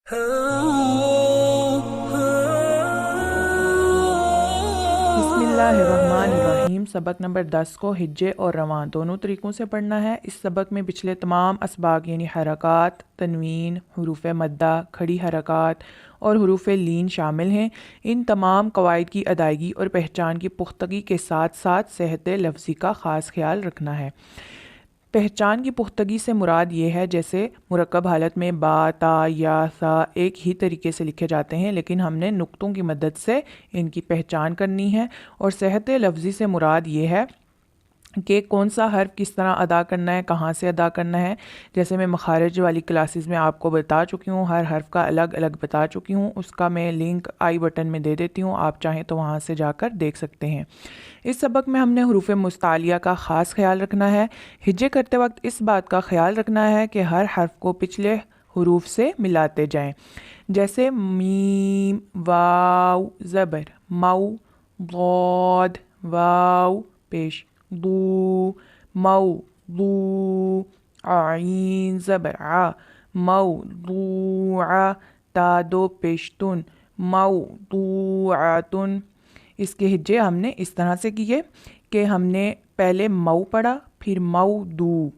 बिस्मिल्लाहिर्रहमानिर्रहीम। सबक नंबर 10 को हिज्जे और रवां दोनों तरीक़ों से पढ़ना है। इस सबक में पिछले तमाम असबाक यानी हरकत, तनवीन, हुरूफ मद्दा, खड़ी हरकत और हुरूफ लीन शामिल हैं। इन तमाम कवायद की अदायगी और पहचान की पुख्तगी के साथ साथ सेहत लफ्ज़ी का ख़ास ख्याल रखना है। पहचान की पुख्तगी से मुराद ये है जैसे मुरक्कब हालत में बा, ता या सा एक ही तरीके से लिखे जाते हैं, लेकिन हमने नुक्तों की मदद से इनकी पहचान करनी है। और सेहत लफ्ज़ी से मुराद ये है कि कौन सा हर्फ किस तरह अदा करना है, कहाँ से अदा करना है। जैसे मैं मखारिज वाली क्लासेस में आपको बता चुकी हूँ, हर हर्फ का अलग अलग बता चुकी हूँ। उसका मैं लिंक आई बटन में दे देती हूँ, आप चाहें तो वहाँ से जाकर देख सकते हैं। इस सबक में हमने हुरूफ मुस्तालिया का ख़ास ख्याल रखना है। हिज्जे करते वक्त इस बात का ख्याल रखना है कि हर हर्फ को पिछले हुरूफ से मिलाते जाएं। जैसे मीम, वाव ज़बर, माऊ, ज़ाद, वाव पेश, दू, मऊ, दू, आइन ज़बर, आ, मऊ, दू, आ, ता दो पेशतुन, मऊ, दू, आतुन। इसके हिज्जे हमने इस तरह से किए कि हमने पहले मऊ पढ़ा, फिर मऊ दू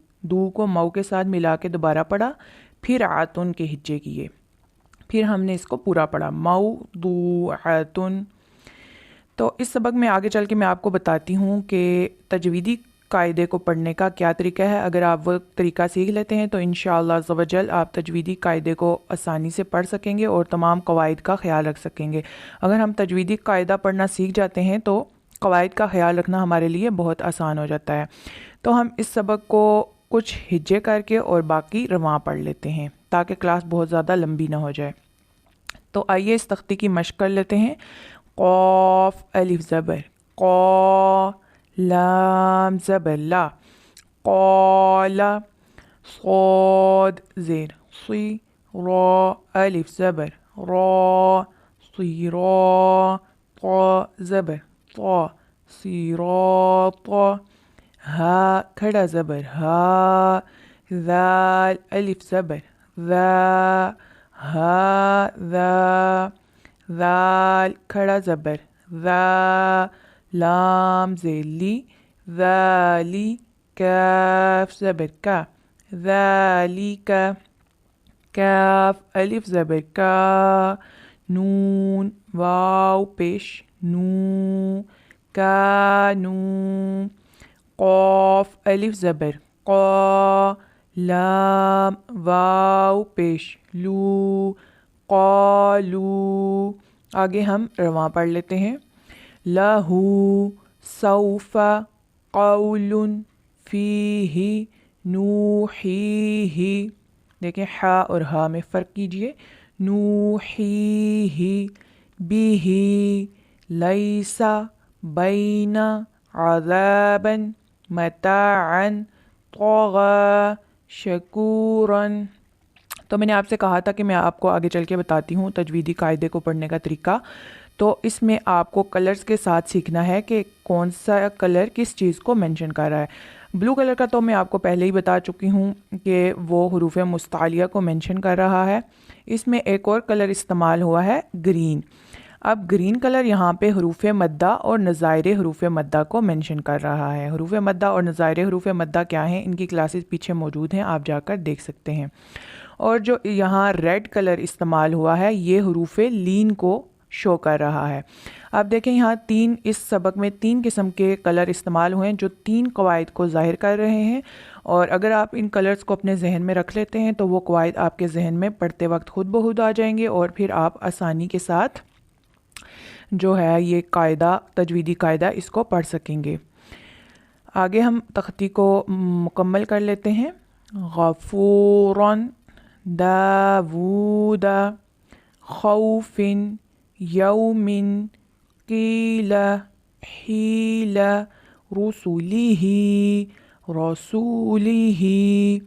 को मऊ के साथ मिला के दोबारा पढ़ा, फिर आतुन के हिज्जे किए, फिर हमने इसको पूरा पढ़ा मऊ दू आतुन। तो इस सबक में आगे चल के मैं आपको बताती हूँ कि तजवीदी कायदे को पढ़ने का क्या तरीका है। अगर आप वो तरीका सीख लेते हैं तो इंशाअल्लाह अज़्ज़ व जल आप तजवीदी कायदे को आसानी से पढ़ सकेंगे और तमाम कवायद का ख्याल रख सकेंगे। अगर हम तजवीदी कायदा पढ़ना सीख जाते हैं तो कवायद का ख्याल रखना हमारे लिए बहुत आसान हो जाता है। तो हम इस सबक को कुछ हिज्जे करके और बाकी रवां पढ़ लेते हैं ताकि क्लास बहुत ज़्यादा लंबी ना हो जाए। तो आइए इस तख्ती की मश्क कर लेते हैं। क़ाफ़ अलिफ ज़बर क़ा, लाम ज़बर ला, क़ाला, साद ज़ेर सी, रा अलिफ ज़बर रा, सीरा, ता ज़बर ता, सीराता, हा खड़ा ज़बर हा, ज़ाल अलिफ ज़बर ज़ा, हा ज़ा, ज़ाल खड़ा ज़बर ज़ा, लाम ज़ेली ज़ाली, काफ ज़बर का, ज़ालिका, काफ अलिफ ज़बर का, नून वाव पेश नू, कानू, क़ाफ़ अलिफ ज़बर क़ा, लाम वाव पेश लू, क़ालू। आगे हम रवां पढ़ लेते हैं। लहू सौफ़ा क़ौलुन फ़ीही नूहीही। देखें हा और हा में फ़र्क कीजिए। नूहीही बिही लैसा बैना अज़ाबन मताअन तग़ा शकूरन। तो मैंने आपसे कहा था कि मैं आपको आगे चल के बताती हूँ तजवीदी कायदे को पढ़ने का तरीका। तो इसमें आपको कलर्स के साथ सीखना है कि कौन सा कलर किस चीज़ को मेंशन कर रहा है। ब्लू कलर का तो मैं आपको पहले ही बता चुकी हूँ कि वो हुरूफ मुस्तालिया को मेंशन कर रहा है। इसमें एक और कलर इस्तेमाल हुआ है ग्रीन। अब ग्रीन कलर यहाँ पे हुरूफ मद्दा और नज़ायरे हुरूफ मद्दा को मेंशन कर रहा है। हुरूफ मद्दा और नज़ायरे हुरूफ मद्दा क्या हैं, इनकी क्लासेस पीछे मौजूद हैं, आप जाकर देख सकते हैं। और जो यहाँ रेड कलर इस्तेमाल हुआ है ये हुरूफ लीन को शो कर रहा है। अब देखें यहाँ इस सबक में 3 किस्म के कलर इस्तेमाल हुए हैं जो 3 कवायद को ज़ाहिर कर रहे हैं। और अगर आप इन कलर्स को अपने जहन में रख लेते हैं तो वो कवायद आपके जहन में पढ़ते वक्त खुद ब खुद आ जाएंगे और फिर आप आसानी के साथ जो है ये कायदा, तजवीदी कायदा, इसको पढ़ सकेंगे। आगे हम तख्ती को मुकम्मल कर लेते हैं। गफूरन दावूदा, खौफिन यौमिन, कीला हीला, रुसुलिही रसूलिही,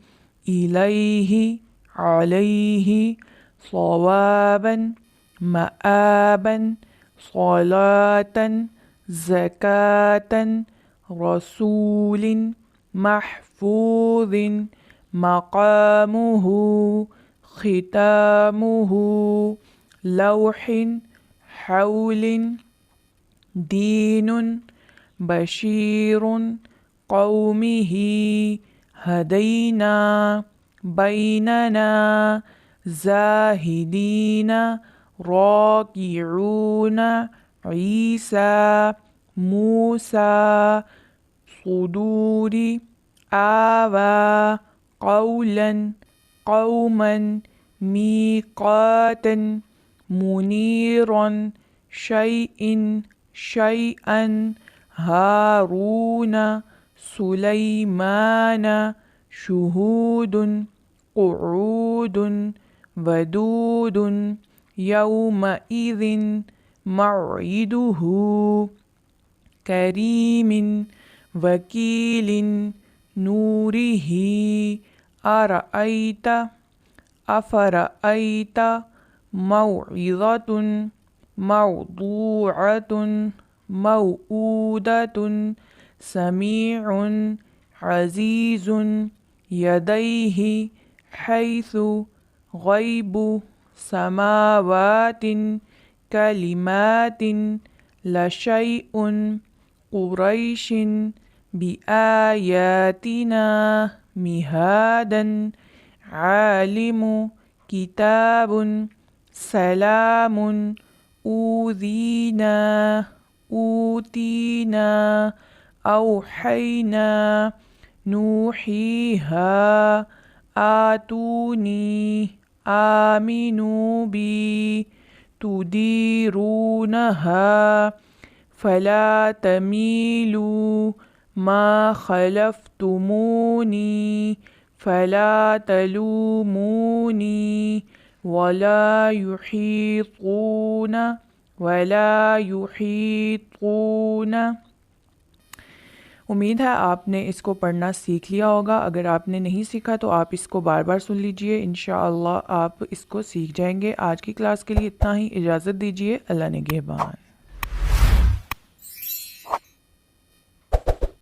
इलैही अलैही, सवाबन मआबन, सलातन ज़कातन, रसूलिन महफूज़िन, मक़ामुहु ختامه لوح حول دين بشير قومه هدينا بيننا زاهدين راكعون عيسى موسى صدور آوى قولا قوما ميقاتا منيرا شيء شيئا هارون سليمان شهود قعود ودود يومئذ موعده كريم وكيل نوره أرأيت أفرأيت موعظة موضوعة موؤودة سميع عزيز يديه حيث غيب سماوات كلمات لشيء قريش بآياتنا مهادا عالم كتاب سلام أوذينا أوتينا أوحينا نوحيها آتوني آمنوا بي تديرونها فلا تميلوا ما خلفتموني فلا تلوموني ولا يحيطون. امید ہے آپ نے اس کو پڑھنا سیکھ لیا ہوگا. اگر آپ نے نہیں سیکھا تو آپ اس کو بار بار سن لیجئے، انشاءاللہ آپ اس کو سیکھ جائیں گے. آج کی کلاس کے لیے اتنا ہی، اجازت دیجئے. اللہ نگہبان.